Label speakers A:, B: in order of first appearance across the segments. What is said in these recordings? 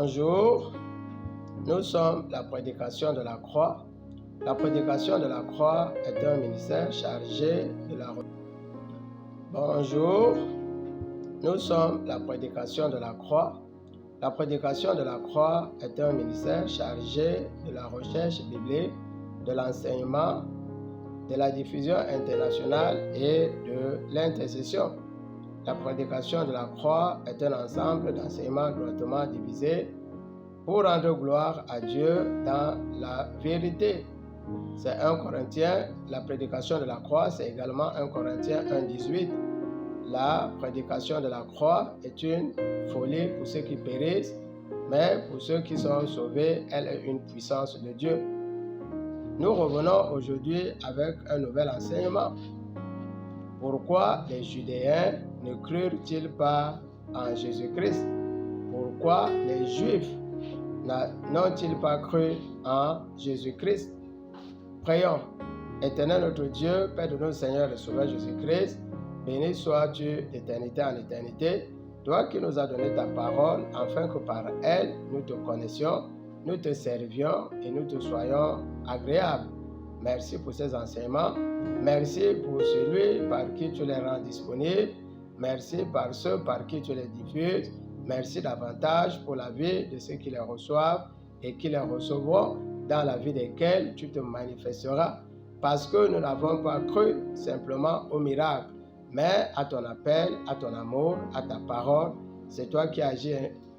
A: Bonjour, nous sommes la prédication de la croix. La prédication de la croix est un ministère chargé de la... Bonjour, nous sommes la prédication de la croix. La prédication de la croix est un ministère chargé de la recherche biblique, de l'enseignement, de la diffusion internationale et de l'intercession. La prédication de la croix est un ensemble d'enseignements droitement divisés pour rendre gloire à Dieu dans la vérité. C'est 1 Corinthiens, la prédication de la croix, c'est également 1 Corinthiens 1,18. La prédication de la croix est une folie pour ceux qui périssent, mais pour ceux qui sont sauvés, elle est une puissance de Dieu. Nous revenons aujourd'hui avec un nouvel enseignement. Pourquoi les Judéens ne crurent-ils pas en Jésus-Christ? Pourquoi les Juifs n'ont-ils pas cru en Jésus-Christ? Prions. Éternel notre Dieu, Père de notre Seigneur et Sauveur Jésus-Christ, béni sois-tu d'éternité en éternité, toi qui nous as donné ta parole, afin que par elle nous te connaissions, nous te servions et nous te soyons agréables. Merci pour ces enseignements. Merci pour celui par qui tu les rends disponibles. Merci par ceux par qui tu les diffuses. Merci davantage pour la vie de ceux qui les reçoivent et qui les recevront, dans la vie desquels tu te manifesteras. Parce que nous n'avons pas cru simplement au miracle, mais à ton appel, à ton amour, à ta parole. C'est toi qui agis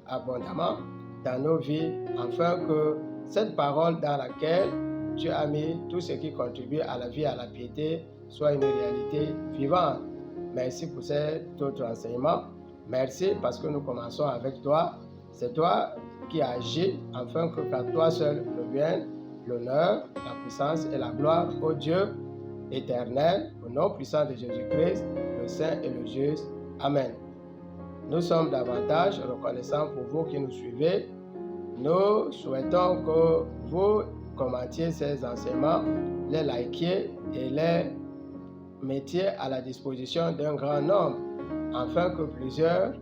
A: abondamment dans nos vies, afin que cette parole dans laquelle tu as mis tout ce qui contribue à la vie et à la piété soit une réalité vivante. Merci pour cet autre enseignement. Merci parce que nous commençons avec toi. C'est toi qui agis afin que qu'à toi seul revienne l'honneur, la puissance et la gloire au Dieu éternel, au nom puissant de Jésus-Christ, le Saint et le Juste. Amen. Nous sommes davantage reconnaissants pour vous qui nous suivez. Nous souhaitons que vous commentiez ces enseignements, les likiez et les mettiez à la disposition d'un grand nombre, afin que plusieurs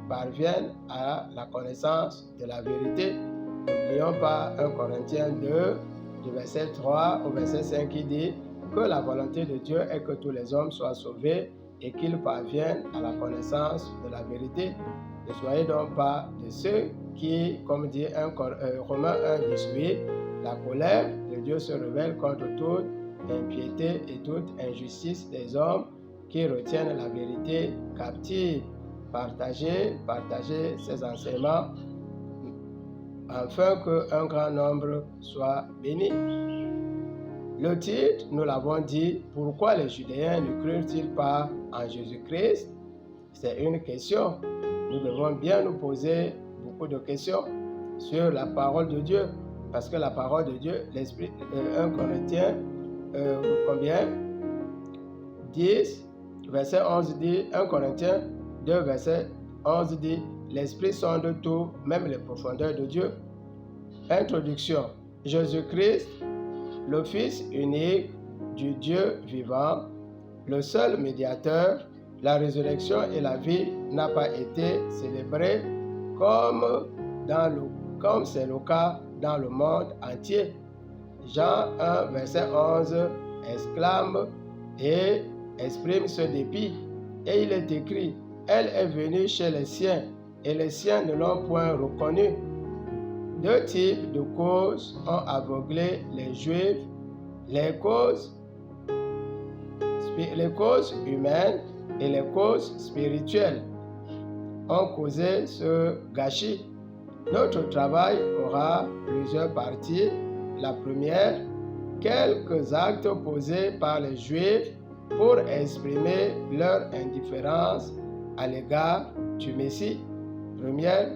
A: parviennent à la connaissance de la vérité. N'oublions pas 1 Corinthiens 2, du verset 3 au verset 5, qui dit que la volonté de Dieu est que tous les hommes soient sauvés et qu'ils parviennent à la connaissance de la vérité. Ne soyez donc pas de ceux qui, comme dit Romains 1, 18, la colère de Dieu se révèle contre toute impiété et toute injustice des hommes qui retiennent la vérité captive. Partagez ces enseignements afin qu'un grand nombre soit béni. Le titre, nous l'avons dit, pourquoi les Judéens ne crurent-ils pas en Jésus-Christ? C'est une question. Nous devons bien nous poser beaucoup de questions sur la parole de Dieu, parce que la parole de Dieu, l'Esprit, 1 Corinthiens, 10, verset 11 dit, 1 Corinthiens 2, verset 11 dit, l'Esprit sonde tout, même les profondeurs de Dieu. Introduction. Jésus-Christ, le Fils unique du Dieu vivant, le seul médiateur, la résurrection et la vie n'a pas été célébrée comme c'est le cas dans le monde entier. Jean 1, verset 11 exclame et exprime ce dépit. Et il est écrit, elle est venue chez les siens, et les siens ne l'ont point reconnue. Deux types de causes ont aveuglé les Juifs. Les causes humaines et les causes spirituelles ont causé ce gâchis. Notre travail aura plusieurs parties. La première, quelques actes posés par les Juifs pour exprimer leur indifférence à l'égard du Messie. Première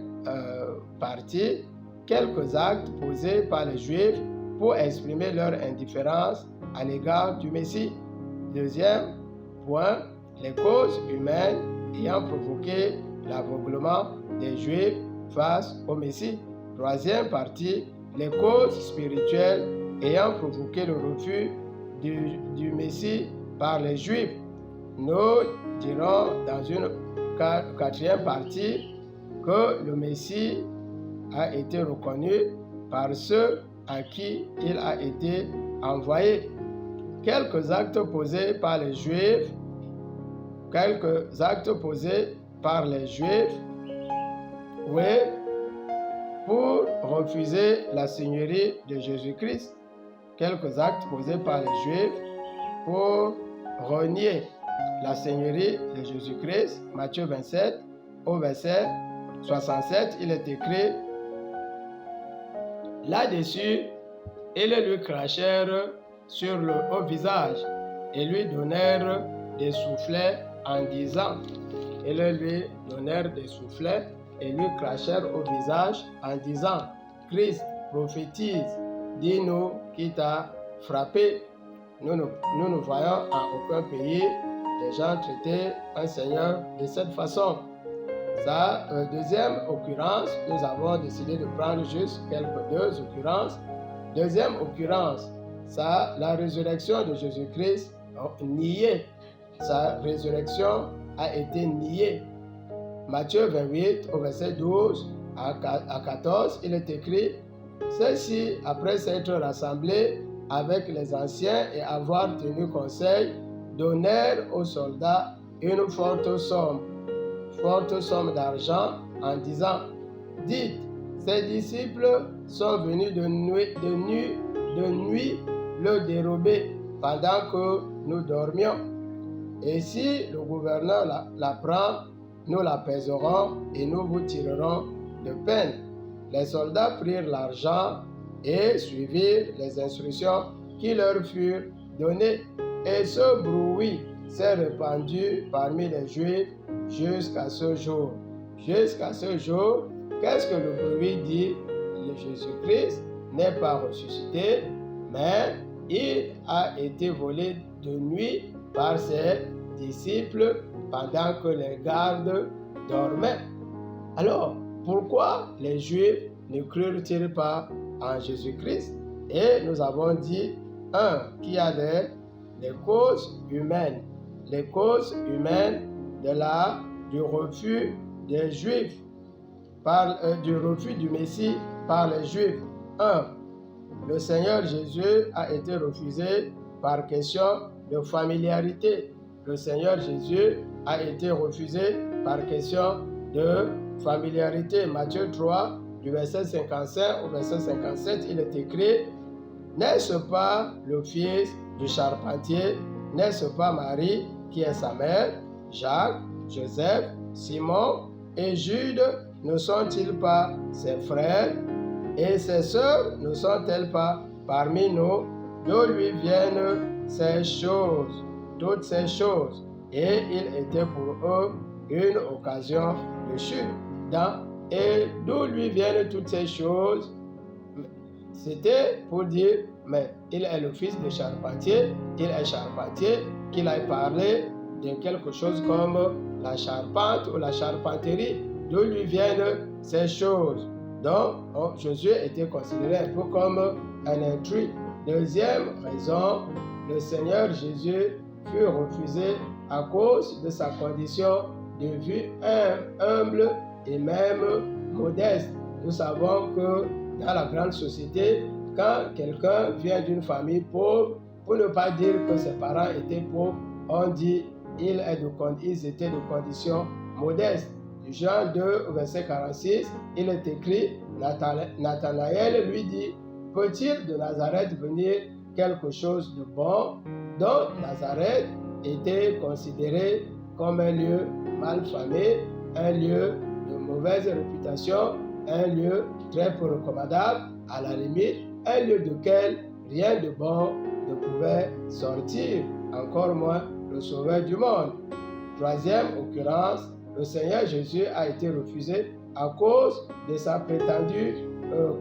A: partie, quelques actes posés par les Juifs pour exprimer leur indifférence à l'égard du Messie. Deuxième point, les causes humaines ayant provoqué l'aveuglement des Juifs face au Messie. Troisième partie, les causes spirituelles ayant provoqué le refus du Messie par les Juifs. Nous dirons dans une quatrième partie que le Messie a été reconnu par ceux à qui il a été envoyé. Quelques actes posés par les Juifs, oui, pour refuser la seigneurie de Jésus-Christ. Quelques actes posés par les Juifs pour renier la seigneurie de Jésus-Christ. Matthieu 27, au verset 67, il est écrit: là-dessus, ils lui crachèrent sur le haut visage et lui donnèrent des soufflets en disant, et lui crachèrent au visage en disant: Christ, prophétise, dis-nous qui t'a frappé. Nous ne voyons en aucun pays des gens traiter un Seigneur de cette façon. Sa deuxième occurrence, nous avons décidé de prendre juste deux occurrences. Deuxième occurrence, la résurrection de Jésus-Christ niée. Sa résurrection a été niée. Matthieu 28, au verset 12 à 14, il est écrit: ceux-ci, après s'être rassemblés avec les anciens et avoir tenu conseil, donnèrent aux soldats une forte somme d'argent en disant: dites, ces disciples sont venus de nuit le dérober pendant que nous dormions. Et si le gouverneur la prend, nous la pèserons et nous vous tirerons de peine. Les soldats prirent l'argent et suivirent les instructions qui leur furent données. Et ce bruit s'est répandu parmi les Juifs jusqu'à ce jour. Jusqu'à ce jour, qu'est-ce que le bruit dit? Le Jésus-Christ n'est pas ressuscité, mais il a été volé de nuit par ses disciples pendant que les gardes dormaient. Alors, pourquoi les Juifs ne crurent-ils pas en Jésus-Christ? Et nous avons dit, qu'il y a des causes humaines. Les causes humaines du refus des Juifs, du refus du Messie par les Juifs. Le Seigneur Jésus a été refusé par question de familiarité. Le Seigneur Jésus a été refusé par question de familiarité. Matthieu 3, du verset 55 au verset 57, il est écrit: n'est-ce pas le fils du charpentier? N'est-ce pas Marie qui est sa mère? Jacques, Joseph, Simon et Jude ne sont-ils pas ses frères? Et ses sœurs ne sont-elles pas parmi nous? D'où lui viennent ces choses, toutes ces choses? Et il était pour eux une occasion de chute. Et d'où lui viennent toutes ces choses? C'était pour dire, mais il est le fils de charpentier, il est charpentier, qu'il a parlé de quelque chose comme la charpente ou la charpenterie. D'où lui viennent ces choses? Donc, Jésus était considéré un peu comme un intrus. Deuxième raison, le Seigneur Jésus fut refusé à cause de sa condition de vie humble et même modeste. Nous savons que dans la grande société, quand quelqu'un vient d'une famille pauvre, pour ne pas dire que ses parents étaient pauvres, on dit ils étaient de condition modeste. Jean 2, verset 46, il est écrit: Nathanaël lui dit: peut-il de Nazareth venir quelque chose de bon? Donc Nazareth était considéré comme un lieu malfamé, un lieu de mauvaise réputation, un lieu très peu recommandable, à la limite, un lieu duquel rien de bon ne pouvait sortir, encore moins le Sauveur du monde. Troisième occurrence, le Seigneur Jésus a été refusé à cause de sa prétendue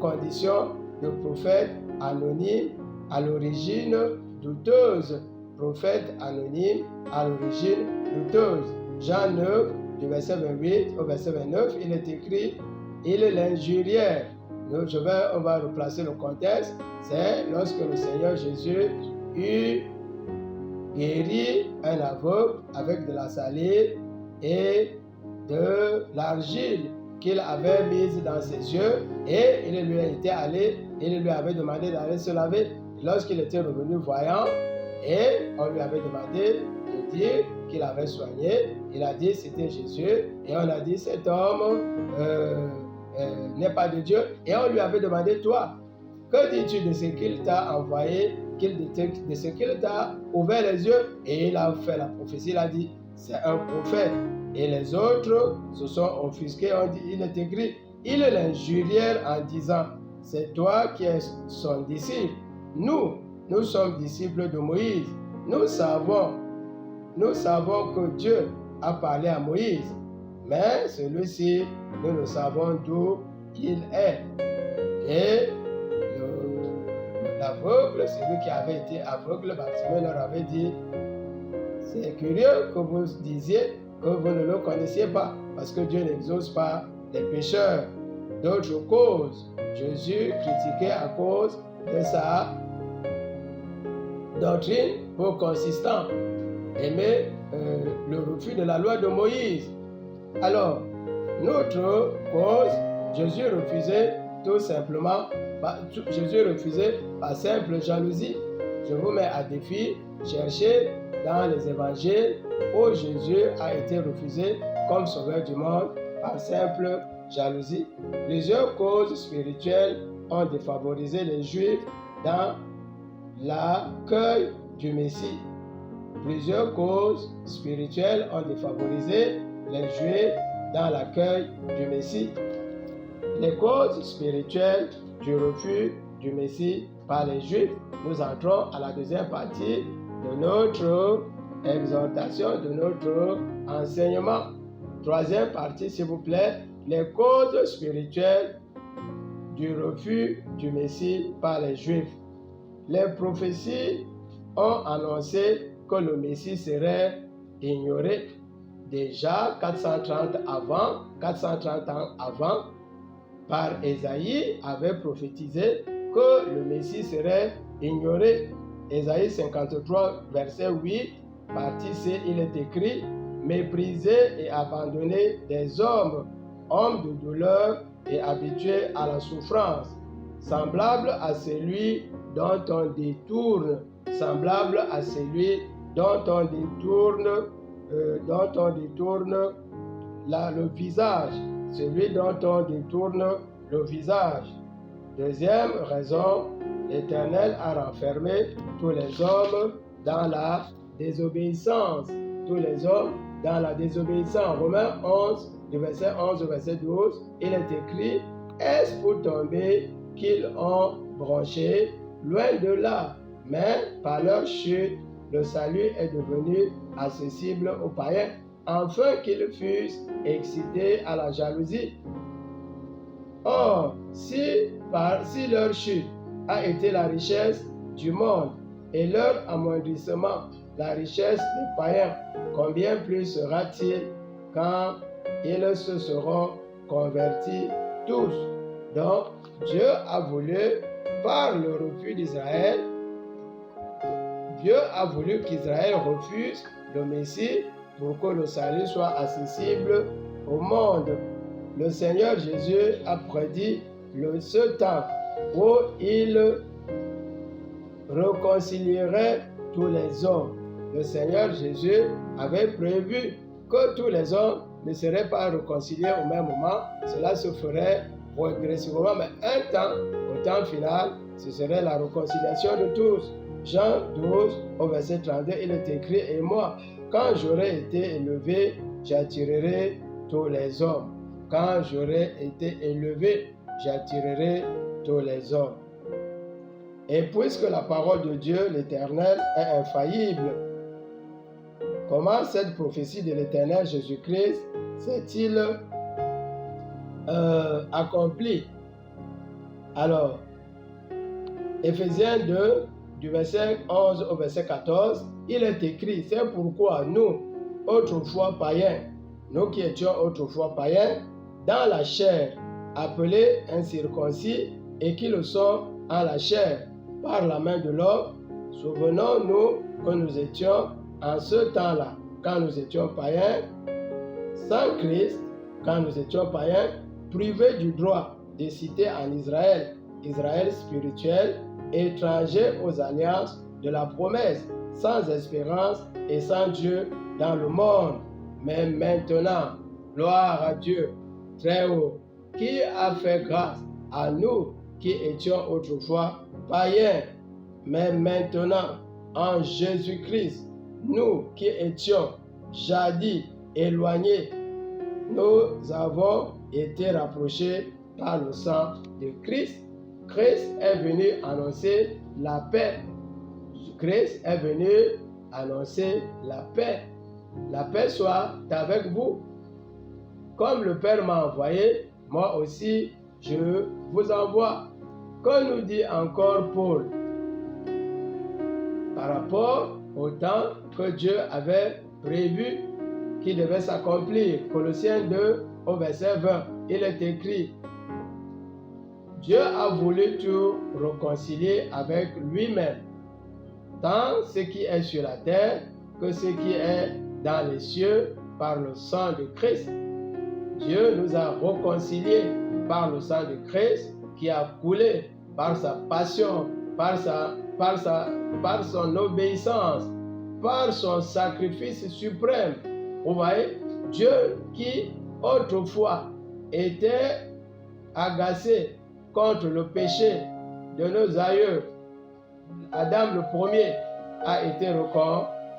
A: condition de prophète anonyme à l'origine douteuse. Prophète anonyme à l'origine douteuse. Jean 9, du verset 28 au verset 29, il est écrit: il l'injuriait. On va replacer le contexte. C'est lorsque le Seigneur Jésus eut guéri un aveugle avec de la salive et de l'argile. qu'il avait mise dans ses yeux et il lui avait demandé d'aller se laver. Lorsqu'il était revenu voyant et on lui avait demandé de dire qu'il avait soigné, il a dit c'était Jésus et on a dit cet homme n'est pas de Dieu et on lui avait demandé toi, que dis-tu de ce qu'il t'a envoyé, de ce qu'il t'a ouvert les yeux? Et il a fait la prophétie, il a dit c'est un prophète. Et les autres se sont offusqués, ont dit il est écrit, ils l'injurièrent en disant c'est toi qui es son disciple. Nous sommes disciples de Moïse. Nous savons que Dieu a parlé à Moïse, mais celui-ci, nous ne savons d'où il est. Et l'aveugle, celui qui avait été aveugle, Bartimée leur avait dit, c'est curieux que vous disiez que vous ne le connaissiez pas, parce que Dieu n'exauce pas les pécheurs. D'autres causes, Jésus critiquait à cause de sa doctrine peu consistante, aimer le refus de la loi de Moïse. Alors, notre cause, Jésus refusait tout simplement, par simple jalousie. Je vous mets à défi, cherchez dans les évangiles où Jésus a été refusé comme sauveur du monde par simple jalousie. Plusieurs causes spirituelles ont défavorisé les Juifs dans l'accueil du Messie. Plusieurs causes spirituelles ont défavorisé les Juifs dans l'accueil du Messie. Les causes spirituelles du refus du Messie par les Juifs. Nous entrons à la deuxième partie de notre exhortation, de notre enseignement. Troisième partie, s'il vous plaît, les causes spirituelles du refus du Messie par les Juifs. Les prophéties ont annoncé que le Messie serait ignoré. Déjà 430 ans avant, par Ésaïe avait prophétisé que le Messie serait ignoré. Ésaïe 53, verset 8, partie C, il est écrit « Méprisé et abandonné des hommes de douleur et habitués à la souffrance, semblable à celui dont on détourne, le visage, celui dont on détourne le visage. » Deuxième raison, l'Éternel a renfermé tous les hommes dans la désobéissance. Romains 11, du verset 11 au verset 12, il est écrit « Est-ce pour tomber qu'ils ont bronché? Loin de là, mais par leur chute, le salut est devenu accessible aux païens, afin qu'ils fussent excités à la jalousie. Or, si leur chute a été la richesse du monde et leur amoindrissement la richesse des païens, combien plus sera-t-il quand ils se seront convertis tous? Donc, Dieu a voulu, par le refus d'Israël, Dieu a voulu qu'Israël refuse le Messie pour que le salut soit accessible au monde. Le Seigneur Jésus a prédit ce temps où il réconcilierait tous les hommes. Le Seigneur Jésus avait prévu que tous les hommes ne seraient pas réconciliés au même moment. Cela se ferait progressivement, mais un temps, au temps final, ce serait la réconciliation de tous. Jean 12, au verset 32, il est écrit « Et moi, quand j'aurai été élevé, j'attirerai tous les hommes. Quand j'aurai été élevé, j'attirerai tous les hommes. » Et puisque la parole de Dieu, l'Éternel, est infaillible, comment cette prophétie de l'Éternel Jésus-Christ s'est-il accomplie? Alors, Éphésiens 2, du verset 11 au verset 14, il est écrit, c'est pourquoi nous, autrefois païens, nous qui étions autrefois païens, dans la chair, appelés incirconcis et qui le sont en la chair, par la main de l'homme, souvenons-nous que nous étions en ce temps-là, quand nous étions païens, sans Christ, quand nous étions païens, privés du droit de citer en Israël, Israël spirituel, étrangers aux alliances de la promesse, sans espérance et sans Dieu dans le monde. Mais maintenant, gloire à Dieu très haut, qui a fait grâce à nous qui étions autrefois païens, mais maintenant, en Jésus-Christ, nous qui étions jadis éloignés, nous avons été rapprochés par le sang de Christ. Christ est venu annoncer la paix. Christ est venu annoncer la paix. La paix soit avec vous. Comme le Père m'a envoyé, moi aussi, je vous envoie. Que nous dit encore Paul par rapport au temps que Dieu avait prévu qui devait s'accomplir. Colossiens 2 au verset 20, il est écrit: Dieu a voulu tout réconcilier avec lui-même, tant ce qui est sur la terre que ce qui est dans les cieux par le sang de Christ. Dieu nous a réconciliés par le sang de Christ qui a coulé par sa passion, par son obéissance, par son sacrifice suprême. Vous voyez, Dieu qui autrefois était agacé contre le péché de nos aïeux, Adam le premier a été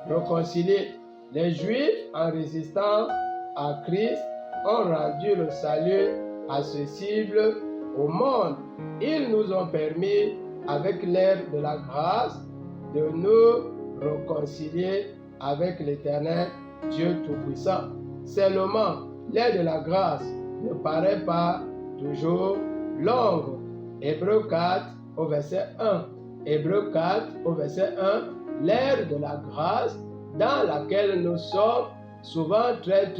A: réconcilié. Les Juifs, en résistant à Christ, ont rendu le salut accessible au monde. Ils nous ont permis, avec l'aide de la grâce, de nous réconcilier avec l'Éternel Dieu Tout-Puissant. Seulement, l'aide de la grâce ne paraît pas toujours longue. Hébreux 4 au verset 1. Hébreux 4 au verset 1. L'ère de la grâce dans laquelle nous sommes souvent très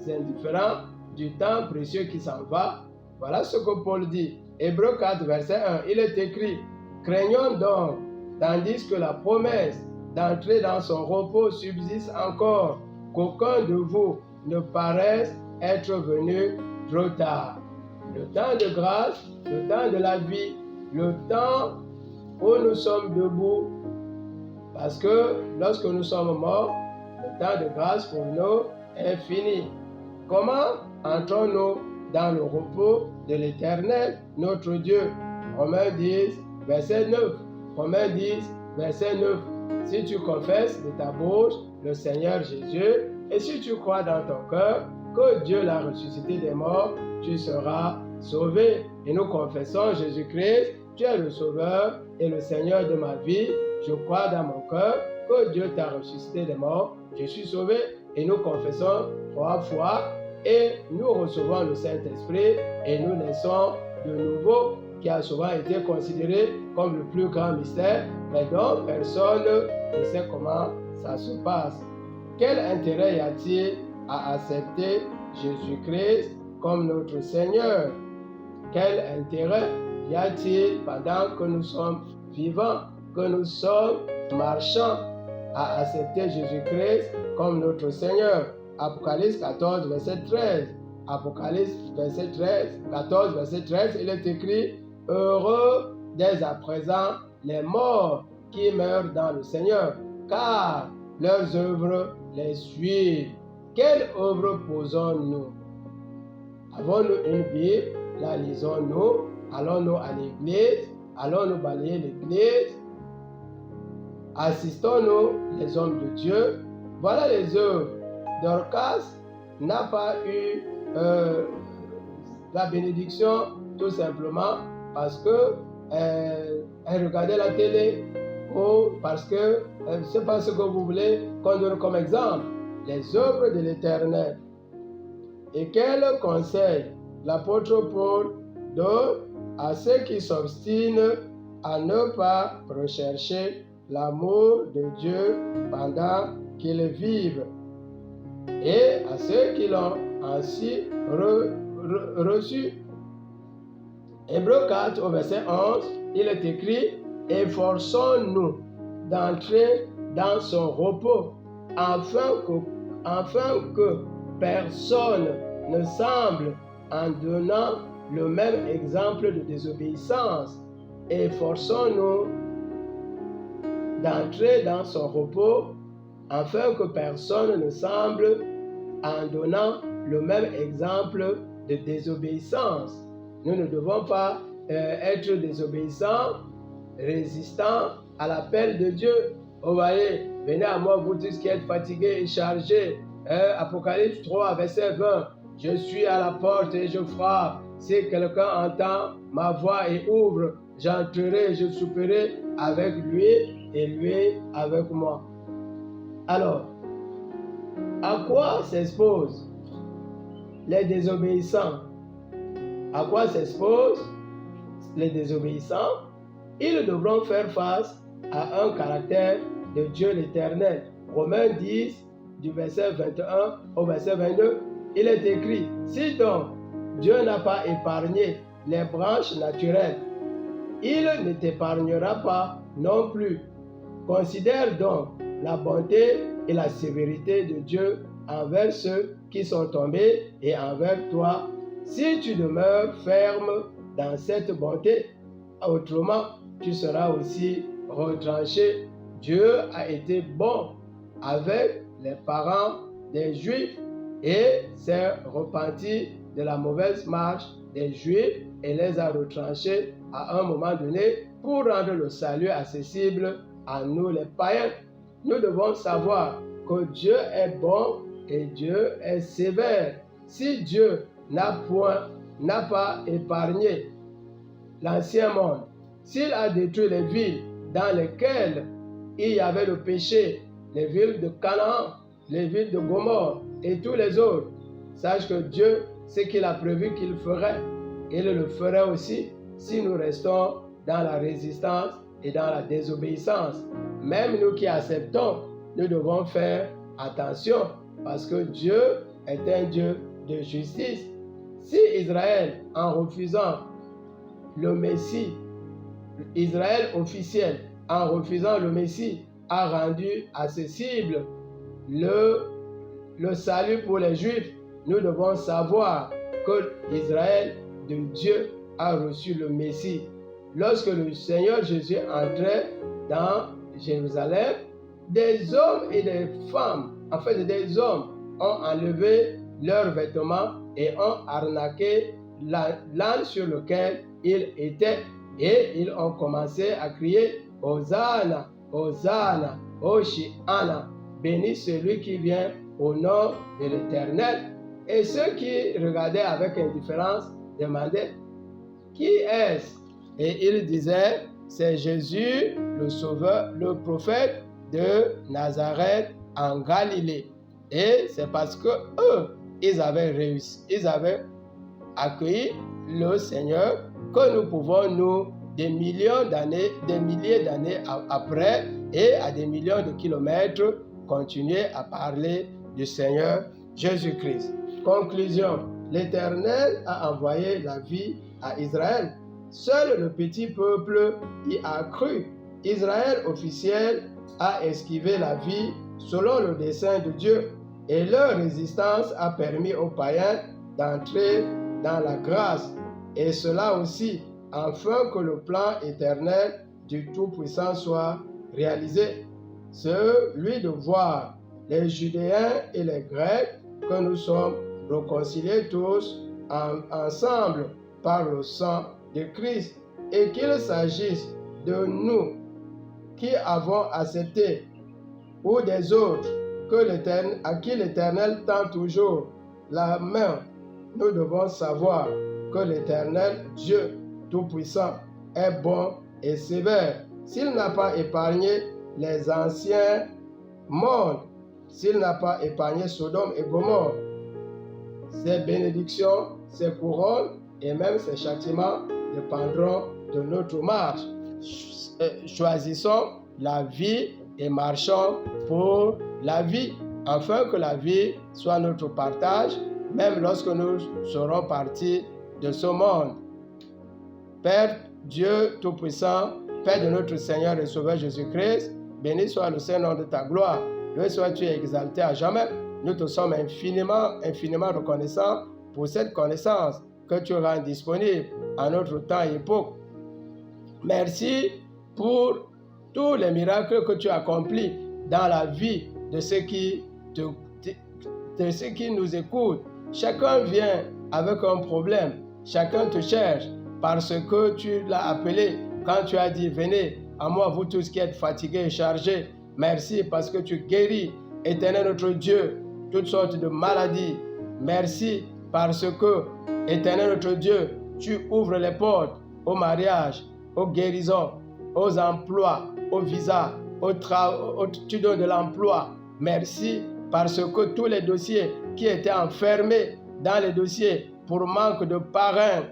A: indifférents du temps précieux qui s'en va. Voilà ce que Paul dit. Hébreux 4 verset 1. Il est écrit: craignons donc, tandis que la promesse d'entrer dans son repos subsiste encore, qu'aucun de vous ne paraisse être venu trop tard. Le temps de grâce, le temps de la vie, le temps où nous sommes debout, parce que lorsque nous sommes morts, le temps de grâce pour nous est fini. Comment entrons-nous dans le repos de l'Éternel, notre Dieu? Romains 10, verset 9. Romains 10, verset 9. Si tu confesses de ta bouche le Seigneur Jésus, et si tu crois dans ton cœur que Dieu l'a ressuscité des morts, tu seras sauvé. Et nous confessons Jésus-Christ, tu es le Sauveur et le Seigneur de ma vie. Je crois dans mon cœur que Dieu t'a ressuscité des morts, je suis sauvé. Et nous confessons 3 fois et nous recevons le Saint-Esprit et nous naissons de nouveau, qui a souvent été considéré comme le plus grand mystère, mais dont personne ne sait comment ça se passe. Quel intérêt y a-t-il à accepter Jésus-Christ comme notre Seigneur? Quel intérêt y a-t-il pendant que nous sommes vivants, que nous sommes marchants, à accepter Jésus-Christ comme notre Seigneur? Apocalypse 14, verset 13. Apocalypse 14, verset 13, il est écrit: heureux dès à présent les morts qui meurent dans le Seigneur, car leurs œuvres les suivent. Quelle œuvre posons-nous? Avons-nous une Bible? La lisons-nous? Allons-nous à l'église? Allons-nous balayer l'église? Assistons-nous les hommes de Dieu? Voilà les œuvres. Dorcas n'a pas eu la bénédiction tout simplement parce que elle regardait la télé ou parce que c'est pas ce que vous voulez qu'on donne comme exemple. Les œuvres de l'Éternel. Et quel conseil l'apôtre Paul donne à ceux qui s'obstinent à ne pas rechercher l'amour de Dieu pendant qu'ils vivent, et à ceux qui l'ont ainsi reçu. Hébreux 4 au verset 11, il est écrit: efforçons-nous d'entrer dans son repos, afin que personne ne semble en donnant le même exemple de désobéissance. Efforçons-nous d'entrer dans son repos afin que personne ne semble en donnant le même exemple de désobéissance. Nous ne devons pas être désobéissants, résistants à l'appel de Dieu. Vous voyez, venez à moi, vous tous qui êtes fatigués et chargés. Apocalypse 3, verset 20. Je suis à la porte et je frappe. Si quelqu'un entend ma voix et ouvre, j'entrerai, je souperai avec lui et lui avec moi. Alors, à quoi s'exposent les désobéissants? À quoi s'exposent les désobéissants? Ils devront faire face à un caractère de Dieu l'Éternel. Romains 10, du verset 21 au verset 22, il est écrit, si donc Dieu n'a pas épargné les branches naturelles, il ne t'épargnera pas non plus. Considère donc la bonté et la sévérité de Dieu envers ceux qui sont tombés et envers toi, si tu demeures ferme dans cette bonté. Autrement, tu seras aussi retranché. Dieu a été bon avec les parents des Juifs et s'est repenti de la mauvaise marche des Juifs et les a retranchés à un moment donné pour rendre le salut accessible à nous les païens. Nous devons savoir que Dieu est bon et Dieu est sévère. Si Dieu n'a pas épargné l'ancien monde, s'il a détruit les villes dans lesquelles il y avait le péché, les villes de Canaan, les villes de Gomorrhe et tous les autres, sache que Dieu, ce qu'il a prévu qu'il ferait, il le ferait aussi si nous restons dans la résistance et dans la désobéissance. Même nous qui acceptons, nous devons faire attention parce que Dieu est un Dieu de justice. Si Israël, en refusant le Messie, Israël officiel, en refusant le Messie, a rendu accessible le salut pour les Juifs, nous devons savoir que Israël de Dieu a reçu le Messie. Lorsque le Seigneur Jésus entrait dans Jérusalem, des hommes et des femmes, en fait des hommes, ont enlevé leurs vêtements et ont arnaqué l'âne sur lequel il était et ils ont commencé à crier « Hosanna, Hosanna, Hoshiana, béni celui qui vient au nom de l'Éternel ». Et ceux qui regardaient avec indifférence demandaient « Qui est-ce » Et ils disaient « C'est Jésus, le Sauveur, le prophète de Nazareth en Galilée ». Et c'est parce que eux, ils avaient réussi, ils avaient accueilli le Seigneur que nous pouvons, nous, des milliers d'années après et à des millions de kilomètres, continuer à parler du Seigneur Jésus-Christ. Conclusion, l'Éternel a envoyé la vie à Israël. Seul le petit peuple y a cru. Israël officiel a esquivé la vie selon le dessein de Dieu et leur résistance a permis aux païens d'entrer dans la grâce. Et cela aussi, afin que le plan éternel du Tout-Puissant soit réalisé. Celui de voir les Judéens et les Grecs que nous sommes réconciliés tous ensemble par le sang de Christ et qu'il s'agisse de nous qui avons accepté ou des autres à qui l'Éternel tend toujours la main. Nous devons savoir que l'Éternel, Dieu Tout-Puissant, est bon et sévère. S'il n'a pas épargné les anciens mondes, s'il n'a pas épargné Sodome et Gomorrhe, ses bénédictions, ses couronnes et même ses châtiments dépendront de notre marche. Choisissons la vie et marchons pour la vie, afin que la vie soit notre partage, même lorsque nous serons partis de ce monde. Père Dieu Tout-Puissant, Père de notre Seigneur et Sauveur Jésus-Christ, béni soit le Saint-Nom de ta gloire. Loué sois-tu exalté à jamais. Nous te sommes infiniment reconnaissants pour cette connaissance que tu rends disponible à notre temps et époque. Merci pour tous les miracles que tu accomplis dans la vie de ceux qui nous écoutent. Chacun vient avec un problème. Chacun te cherche parce que tu l'as appelé quand tu as dit « Venez à moi, vous tous qui êtes fatigués et chargés ». Merci parce que tu guéris, Éternel notre Dieu, toutes sortes de maladies. Merci parce que, Éternel notre Dieu, tu ouvres les portes au mariage, aux guérisons, aux emplois, aux visas, tu donnes de l'emploi. Merci parce que tous les dossiers qui étaient enfermés dans les dossiers pour manque de parrain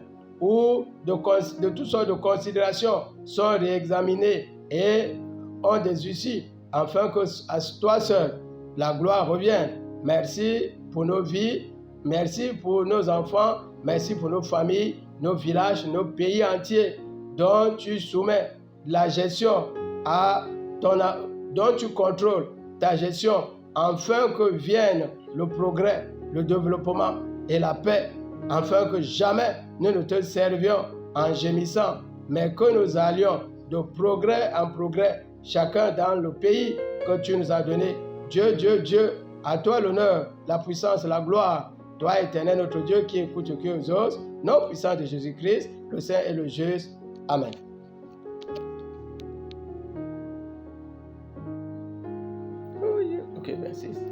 A: ou de toutes sortes de considérations sont réexaminés et ont des issues, afin que à toi seul la gloire revienne. Merci pour nos vies, merci pour nos enfants, merci pour nos familles, nos villages, nos pays entiers dont tu soumets la gestion dont tu contrôles ta gestion, afin que vienne le progrès, le développement et la paix, afin que jamais nous ne te servions en gémissant, mais que nous allions de progrès en progrès, chacun dans le pays que tu nous as donné. Dieu, Dieu, Dieu, à toi l'honneur, la puissance, la gloire. Toi, Éternel, notre Dieu, qui écoute, qui exauce, nom puissant de Jésus-Christ, le Saint et le juste. Amen.